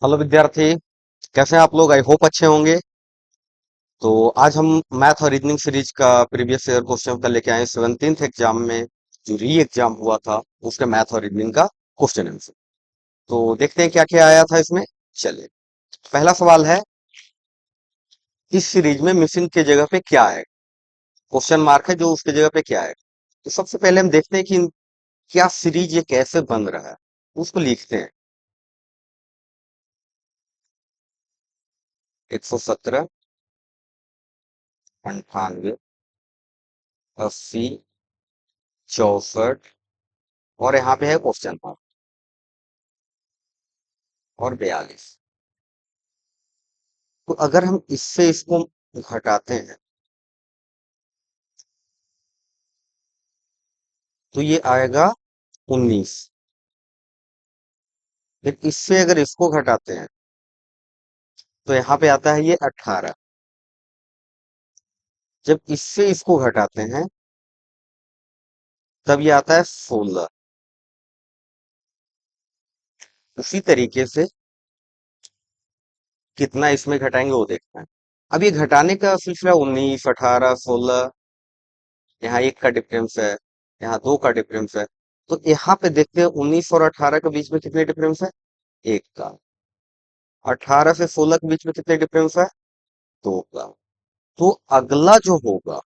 Hello विद्यार्थी। कैसे हैं आप लोग? आई होप अच्छे होंगे। तो आज हम मैथ और रीजनिंग सीरीज का प्रीवियस ईयर क्वेश्चन का लेके आए 17th एग्जाम में। जो री एग्जाम हुआ था उसके मैथ और रीजनिंग का क्वेश्चन आंसर। तो देखते हैं क्या क्या आया था इसमें। चलिए, पहला सवाल है, इस सीरीज में मिसिंग की जगह पे क्या है? क्वेश्चन मार्क है जो उसके जगह पे क्या है। तो सबसे पहले हम देखते हैं कि क्या सीरीज ये कैसे बन रहा है, उसको लिखते हैं। 117, 98, 80, 64 और यहाँ पे है क्वेश्चन मार्क और 42। तो अगर हम इससे इसको घटाते हैं तो ये आएगा 19। फिर इससे अगर इसको घटाते हैं तो यहाँ पे आता है ये 18। जब इससे इसको घटाते हैं तब ये आता है 16। उसी तरीके से कितना इसमें घटाएंगे वो देखना है। अब ये घटाने का सिलसिला 19, 18, 16, यहाँ एक का डिफरेंस है, यहाँ दो का डिफरेंस है। तो यहाँ पे देखते हैं 19 और 18 के बीच में कितने डिफरेंस है? एक का। 18 से 16 के बीच में कितने डिफरेंस है? दो का। तो अगला जो होगा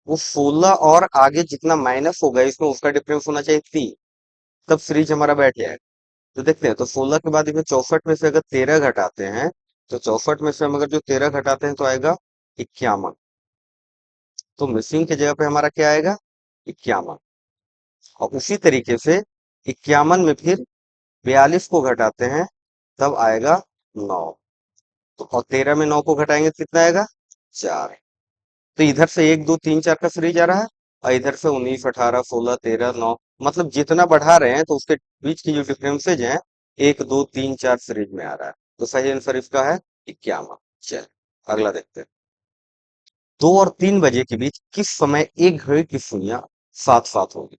वो 16 और आगे जितना माइनस होगा इसमें उसका डिफरेंस होना चाहिए 3। तब सीरीज हमारा बैठ जाएगा। तो देखते हैं, तो 16 के बाद इसमें 64 में से अगर 13 घटाते हैं तो 64 में से हम अगर जो 13 घटाते हैं तो आएगा 51। तो मिसिंग की जगह पे हमारा क्या आएगा? 51। और उसी तरीके से 51 में फिर 42 को घटाते हैं तब आएगा 9। तो और 13 में 9 को घटाएंगे तो कितना आएगा? 4। तो इधर से 1 2 3 4 का सीरीज आ रहा है और इधर से 19 18 16 13 9। मतलब जितना बढ़ा रहे हैं तो उसके बीच की जो डिफरेंसेज हैं 1 2 3 4 सीरीज में आ रहा है। तो सही आंसर इसका है 51। चल, अगला देखते हैं। 2 और 3 बजे के बीच किस समय एक घड़ी की सुइयां साथ साथ होगी?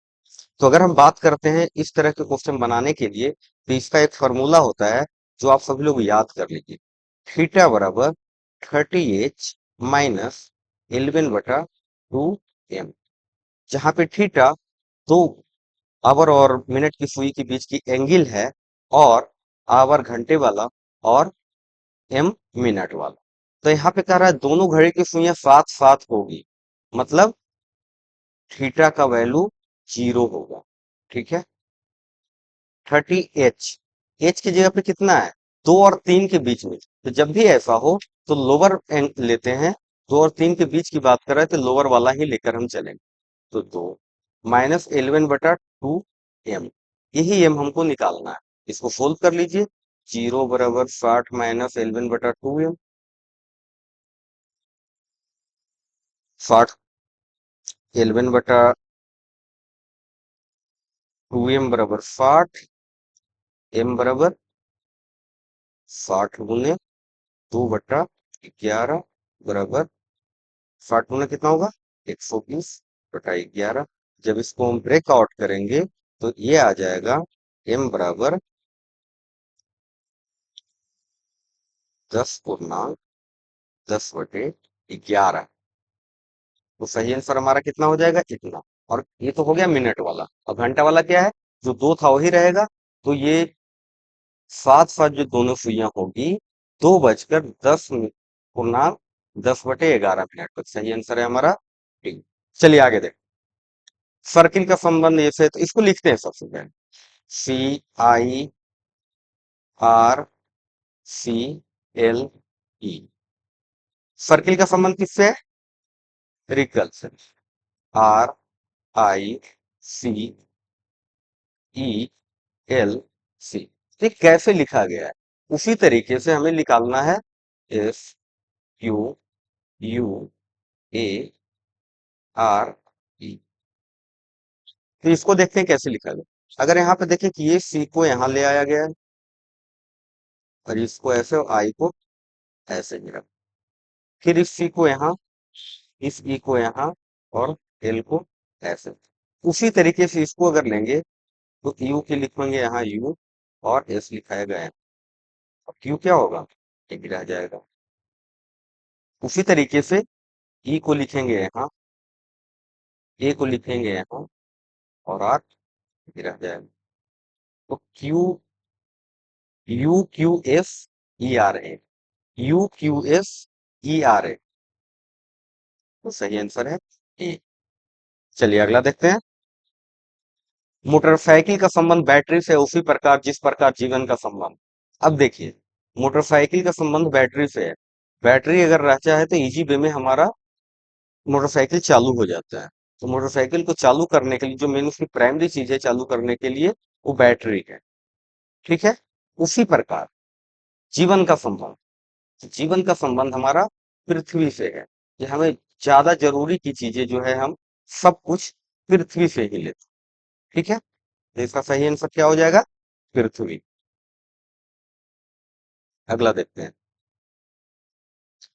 तो अगर हम बात करते हैं इस तरह के क्वेश्चन बनाने के लिए तो इसका एक फॉर्मूला होता है जो आप सभी लोग याद कर लीजिए। थीटा बराबर 30h माइनस 11/2m। जहां पे थीटा दो आवर और मिनट की सुई के बीच की एंगल है, और आवर घंटे वाला और एम मिनट वाला। तो यहाँ पे कह रहा है दोनों घड़ी की सुइयां साथ साथ होगी, मतलब थीटा का वैल्यू 0 होगा। ठीक है। 30h, एच की जगह पे कितना है? 2 और 3 के बीच में। तो जब भी ऐसा हो तो लोअर एंड लेते हैं। 2 और 3 के बीच की बात कर रहे हैं तो लोअर वाला ही लेकर हम चलेंगे। तो 2 माइनस 11/2m, यही एम हमको निकालना है। इसको सोल्व कर लीजिए। 0 बराबर 60 माइनस 11/2m। 60, 11/2m बराबर 60। एम बराबर 60 × 2/11 बराबर 60 कितना होगा? 120/11। जब इसको हम ब्रेक आउट करेंगे तो ये आ जाएगा m बराबर 10×10/11। तो सही आंसर हमारा कितना हो जाएगा? इतना। और ये तो हो गया मिनट वाला। और घंटा वाला क्या है? जो दो था वही रहेगा। तो ये साथ साथ जो दोनों सुइयां होगी, 2:10 पूर्णांक 10/11 तक। सही आंसर है हमारा डी। चलिए आगे देखते। सर्किल का संबंध ऐसे है तो इसको लिखते हैं सबसे पहले। CIRCLE। सर्किल का संबंध किससे है? रिकल से। RICEL। ये कैसे लिखा गया है उसी तरीके से हमें निकालना है। SQUARE। तो इसको देखते हैं कैसे लिखा गया। अगर यहाँ पे देखें कि ये सी को यहाँ ले आया गया है और इसको ऐसे और आई को ऐसे गिरा, फिर इस सी को यहाँ, इस ई को यहाँ और एल को ऐसे। उसी तरीके से इसको अगर लेंगे तो यू की लिखेंगे यहाँ यू और एस लिखाया गया है। क्यू क्या होगा, एक रह जाएगा। उसी तरीके से ई को लिखेंगे यहाँ, ए को लिखेंगे यहाँ, और आर रह जाएगा। तो Q, U Q S E R A, U Q S E R A, तो सही आंसर है ए। चलिए अगला देखते हैं। मोटरसाइकिल का संबंध बैटरी से उसी प्रकार जिस प्रकार जीवन का संबंध। अब देखिए, मोटरसाइकिल का संबंध बैटरी से है। बैटरी अगर रहता है तो इजी वे में हमारा मोटरसाइकिल चालू हो जाता है। तो मोटरसाइकिल को चालू करने के लिए जो मेन उसकी प्राइमरी चीज है चालू करने के लिए, वो बैटरी है। ठीक है। उसी प्रकार जीवन का संबंध, जीवन का संबंध हमारा पृथ्वी से है, कि हमें ज्यादा जरूरी की चीजें जो है हम सब कुछ पृथ्वी से ही लेते हैं। ठीक है। तो इसका सही आंसर क्या हो जाएगा, पृथ्वी। अगला देखते हैं।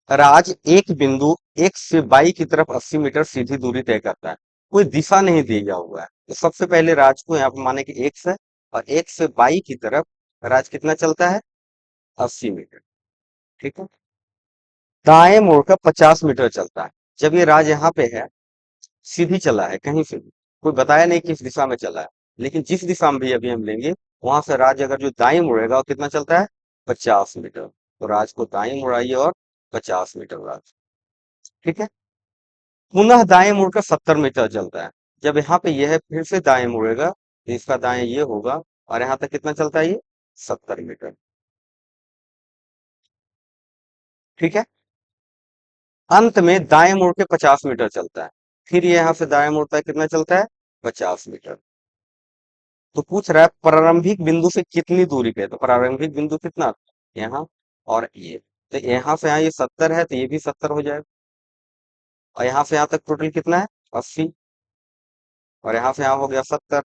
राज एक बिंदु एक्स से बाई की तरफ 80 मीटर सीधी दूरी तय करता है। कोई दिशा नहीं दिया हुआ है, तो सबसे पहले राज को यहाँ पे माने कि एक्स है, और एक्स से बाई की तरफ राज कितना चलता है, 80 मीटर। ठीक है। दाएं मोड़कर 50 मीटर चलता है। जब ये राज यहाँ पे है, सीधी चला है कहीं से भी, कोई बताया नहीं किस दिशा में चला है, लेकिन जिस दिशा में भी अभी हम लेंगे, वहां से राज अगर जो दाएं मुड़ेगा वो कितना चलता है, 50 मीटर। तो राज को दाएं मुड़ाइए और 50 मीटर राज। ठीक है। पुनः दाएं मुड़कर 70 मीटर चलता है। जब यहाँ पे यह है फिर से दाएं मुड़ेगा, तो इसका दाएं ये होगा, और यहाँ तक कितना चलता है ये, 70 मीटर। ठीक है। अंत में दाएं मुड़ के 50 मीटर चलता है। फिर ये यहाँ से दाएं मुड़ता है, कितना चलता है, 50 मीटर। तो पूछ रहा है प्रारंभिक बिंदु से कितनी दूरी पे है, तो प्रारंभिक बिंदु कितना, यहाँ, और ये, तो यहाँ से यहाँ ये 70 है, तो ये भी 70 हो जाएगा। और यहाँ से यहाँ तक टोटल कितना है, 80, और यहाँ से यहाँ हो गया 70।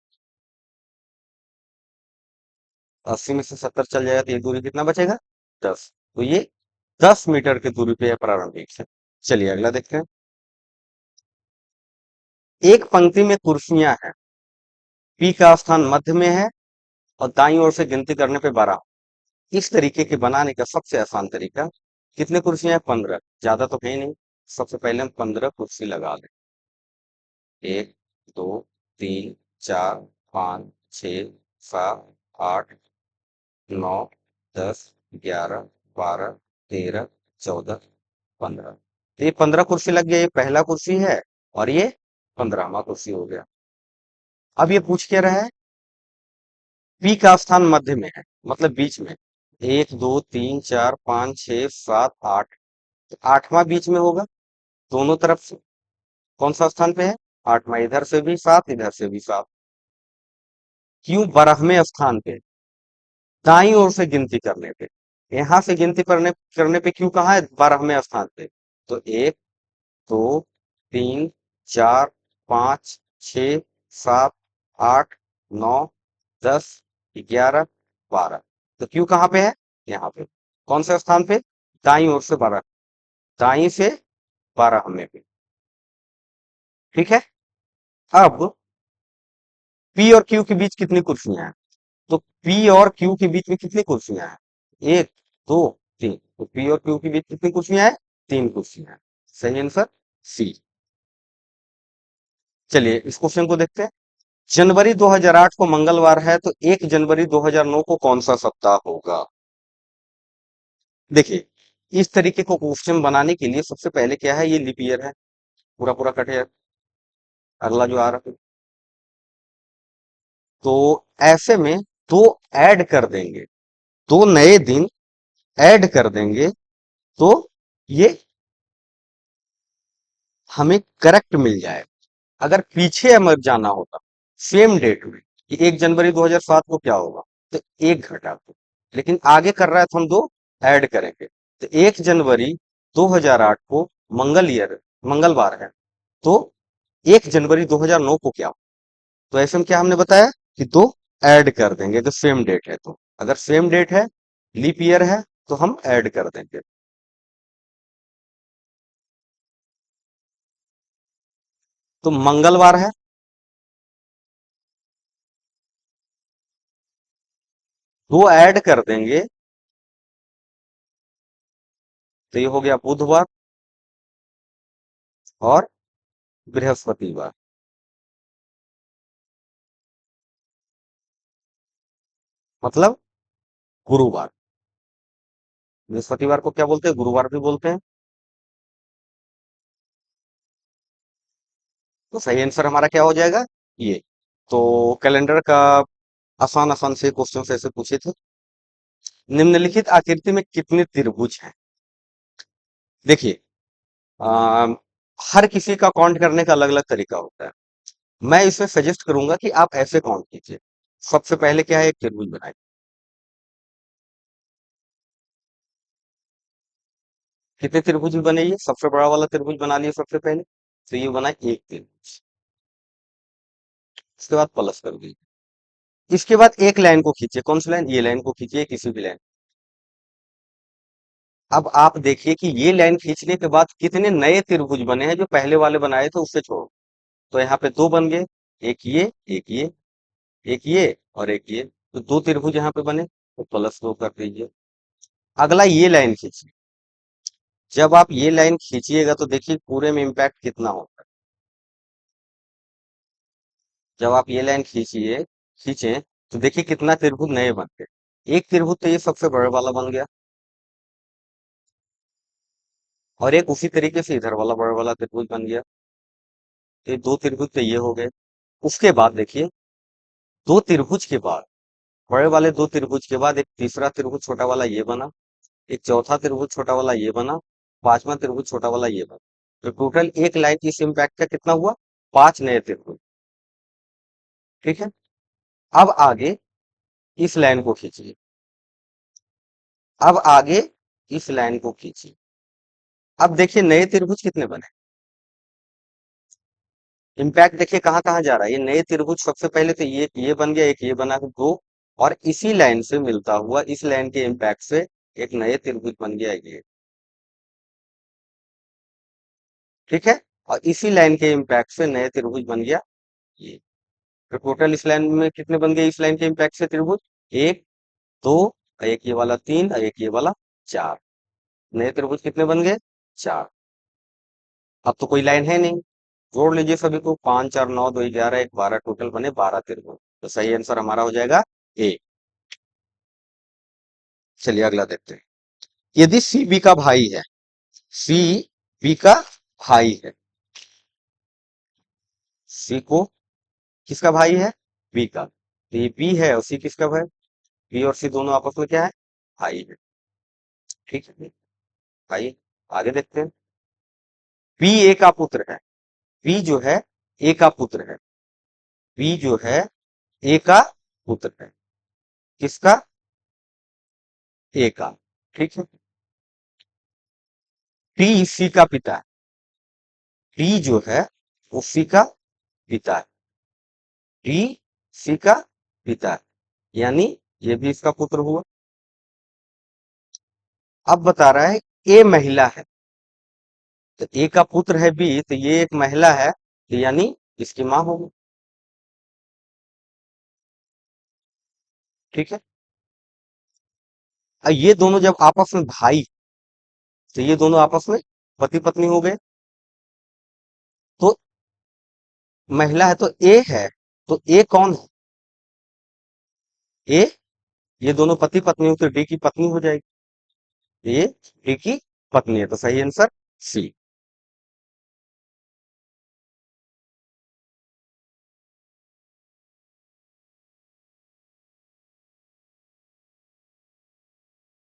80 में से 70 चल जाएगा, तो ये दूरी कितना बचेगा, 10। तो ये 10 मीटर की दूरी पे है प्रारंभिक से। चलिए अगला देखते हैं। एक पंक्ति में कुर्सियां हैं, पी का स्थान मध्य में है, और दाईं ओर से गिनती करने पे 12। इस तरीके के बनाने का सबसे आसान तरीका, कितने कुर्सियां हैं, 15, ज्यादा तो है ही नहीं। सबसे पहले हम 15 कुर्सी लगा लें। 1, 2, 3, 4, 5, 6, 7, 8, 9, 10, 11, 12, 13, 14, 15। तो ये 15 कुर्सी लग गया, ये पहला कुर्सी है, और ये 15वां कुर्सी हो गया। अब ये पूछ क्या रहा है, पी का स्थान मध्य में है, मतलब बीच में। 1, 2, 3, 4, 5, 6, 7, 8, तो 8वां बीच में होगा, दोनों तरफ से। कौन सा स्थान पे है, 8वां, इधर से भी 7, इधर से भी 7। क्यों 12वें स्थान पे, दाईं ओर से गिनती करने पे। यहां से गिनती करने करने पे क्यों कहा है 12वें स्थान पे, तो 1, 2, 3, 4, 5, 6, 7, 8, 9, 10, 11, 12। तो क्यों कहाँ पे है, यहाँ पे। कौन से स्थान पे, दाईं ओर से 12, दाईं से 12वें पे। ठीक है। अब पी और क्यू के बीच कितनी कुर्सियां हैं, तो पी और क्यू के बीच में कितनी कुर्सियां हैं, 1, 2, 3। तो पी और क्यू के बीच कितनी कुर्सियां हैं, 3 कुर्सियां हैं। सही आंसर सी। चलिए इस क्वेश्चन को देखते हैं। जनवरी 2008 को मंगलवार है, तो 1 जनवरी 2009 को कौन सा सप्ताह होगा। देखिए, इस तरीके को क्वेश्चन बनाने के लिए सबसे पहले क्या है, ये लीप ईयर है, पूरा पूरा कट है। अगला जो आ रहा है, तो ऐसे में दो ऐड कर देंगे, दो नए दिन ऐड कर देंगे, तो ये हमें करेक्ट मिल जाए। अगर पीछे हमें जाना होता, सेम डेट में, कि 1 जनवरी 2007 को क्या होगा, तो एक घटा दो। लेकिन आगे कर रहा है तो हम दो ऐड करेंगे। तो 1 जनवरी 2008 को मंगलवार है, तो 1 जनवरी 2009 को क्या, तो ऐसे में क्या हमने बताया कि दो ऐड कर देंगे, तो सेम डेट है, तो अगर सेम डेट है, लीप ईयर है, तो हम ऐड कर देंगे। तो मंगलवार है, दो ऐड कर देंगे, तो ये हो गया बुधवार और बृहस्पतिवार। मतलब गुरुवार। बृहस्पतिवार को क्या बोलते हैं, गुरुवार भी बोलते हैं। तो सही आंसर हमारा क्या हो जाएगा, ये। तो कैलेंडर का आसान आसान से क्वेश्चन ऐसे पूछे थे। निम्नलिखित आकृति में कितने त्रिभुज हैं? देखिए, अम, हर किसी का काउंट करने का अलग अलग तरीका होता है। मैं इसमें सजेस्ट करूंगा कि आप ऐसे काउंट कीजिए। सबसे पहले क्या है, एक त्रिभुज बनाइए। कितने त्रिभुज बने, ये सबसे बड़ा वाला त्रिभुज बना लिया सबसे पहले। तो ये बना एक त्रिभुज। इसके बाद प्लस कर दीजिए। इसके बाद एक लाइन को खींचिए। कौन सी लाइन, ये लाइन को खींचिए, किसी भी लाइन। अब आप देखिए कि ये लाइन खींचने के बाद कितने नए त्रिभुज बने हैं, जो पहले वाले बनाए थे उससे छोड़ो। तो यहाँ पे दो बन गए। एक ये, एक ये, एक ये और एक ये। तो दो त्रिभुज यहाँ पे बने, तो प्लस दो कर दीजिए। अगला ये लाइन खींचिए। जब आप ये लाइन खींचिएगा तो देखिए पूरे में इम्पैक्ट कितना होता है। जब आप ये लाइन खींचिए, खींचे, तो देखिए कितना त्रिभुज नए बन गए। एक त्रिभुज तो ये सबसे बड़ा वाला बन गया, और एक उसी तरीके से इधर वाला बड़ा वाला त्रिभुज बन गया। तो ये दो त्रिभुज तो ये हो गए। उसके बाद देखिए, दो त्रिभुज के बाद, बड़े वाले दो त्रिभुज के बाद एक तीसरा त्रिभुज छोटा वाला ये बना। एक चौथा त्रिभुज छोटा वाला ये बना। पांचवा त्रिभुज छोटा वाला ये बना। तो टोटल एक लाइन इस इम्पैक्ट का कितना हुआ, पांच नए त्रिभुज। ठीक है। अब आगे इस लाइन को खींचिए। अब आगे इस लाइन को खींचिए। अब देखिए नए त्रिभुज कितने बने। इम्पैक्ट देखिए कहाँ कहाँ जा रहा है। ये नए त्रिभुज सबसे पहले तो ये बन गया, एक ये बना, दो। और इसी लाइन से मिलता हुआ इस लाइन के इम्पैक्ट से एक नए त्रिभुज बन गया ये। ठीक है। और इसी लाइन के इम्पैक्ट से नए त्रिभुज बन गया ये। तो टोटल इस लाइन में कितने बन गए, इस लाइन के इम्पैक्ट से त्रिभुज, एक, दो, और एक ये वाला तीन, और एक ये वाला चार। नए त्रिभुज कितने बन गए, चार। अब तो कोई लाइन है नहीं। जोड़ लीजिए सभी को, पांच चार नौ दो ग्यारह, एक बारह, टोटल बने 12 त्रिभुज। तो सही आंसर हमारा हो जाएगा ए। चलिए अगला देखते हैं। यदि सी बी का भाई है, सी बी का भाई है, सी को किसका भाई है, बी का। तो ये बी है और सी किसका भाई, बी और सी दोनों आपस में क्या है, भाई है। ठीक है भाई। आगे देखते हैं। बी ए का पुत्र है। बी जो है ए का पुत्र है। बी जो है ए का पुत्र है। किसका, ए का। ठीक है। टी सी का पिता है। टी जो है वो सी का पिता है। टी सी का पिता है, यानी ये भी इसका पुत्र हुआ। अब बता रहा है ए महिला है। तो ए का पुत्र है बी, तो ये एक महिला है, तो यानी इसकी मां होगी। ठीक है। और ये दोनों जब आपस में भाई, तो ये दोनों आपस में पति पत्नी हो गए। तो महिला है तो ए है, तो ए कौन है, ए, ये दोनों पति पत्नी हो तो डी की पत्नी हो जाएगी। ए डी की पत्नी है, तो सही आंसर सी।